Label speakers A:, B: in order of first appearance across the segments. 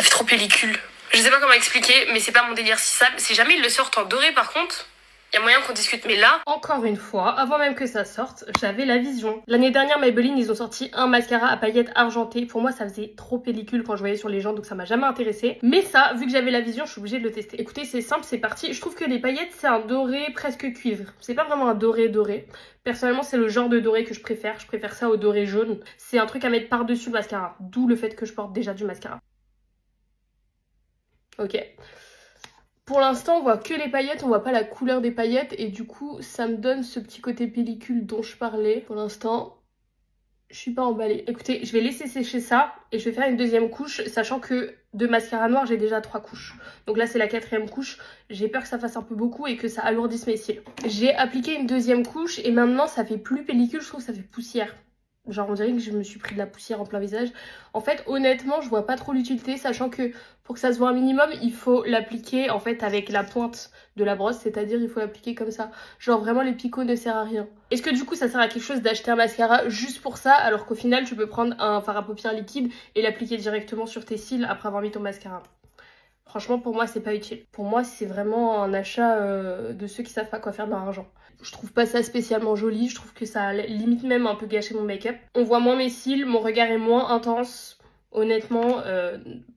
A: Ça fait trop pellicule. Je sais pas comment expliquer, mais c'est pas mon délire si jamais ils le sortent en doré par contre, il y a moyen qu'on discute, mais là... Encore une fois, avant même que ça sorte, j'avais la vision. L'année dernière, Maybelline, ils ont sorti un mascara à paillettes argentées. Pour moi, ça faisait trop pellicule quand je voyais sur les gens, donc ça m'a jamais intéressé. Mais ça, vu que j'avais la vision, je suis obligée de le tester. Écoutez, c'est simple, c'est parti. Je trouve que les paillettes, c'est un doré presque cuivre. C'est pas vraiment un doré doré. Personnellement, c'est le genre de doré que je préfère. Je préfère ça au doré jaune. C'est un truc à mettre par-dessus le mascara. D'où le fait que je porte déjà du mascara. Ok. Pour l'instant, on voit que les paillettes, on voit pas la couleur des paillettes et du coup, ça me donne ce petit côté pellicule dont je parlais. Pour l'instant, je suis pas emballée. Écoutez, je vais laisser sécher ça et je vais faire une deuxième couche, sachant que de mascara noir, j'ai déjà 3 couches. Donc là, c'est la 4e couche. J'ai peur que ça fasse un peu beaucoup et que ça alourdisse mes cils. J'ai appliqué une deuxième couche et maintenant, ça fait plus pellicule, je trouve que ça fait poussière. Genre on dirait que je me suis pris de la poussière en plein visage. En fait honnêtement je vois pas trop l'utilité, sachant que pour que ça se voit un minimum il faut l'appliquer en fait avec la pointe de la brosse, c'est-à-dire il faut l'appliquer comme ça. Genre vraiment les picots ne servent à rien. Est-ce que du coup ça sert à quelque chose d'acheter un mascara juste pour ça, alors qu'au final tu peux prendre un fard à paupières liquide et l'appliquer directement sur tes cils après avoir mis ton mascara? Franchement, pour moi, c'est pas utile. Pour moi, c'est vraiment un achat de ceux qui savent pas quoi faire de leur argent. Je trouve pas ça spécialement joli, je trouve que ça limite même un peu gâcher mon make-up. On voit moins mes cils, mon regard est moins intense. Honnêtement,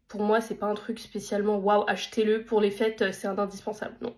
A: pour moi, c'est pas un truc spécialement waouh, achetez-le pour les fêtes, c'est un indispensable, non.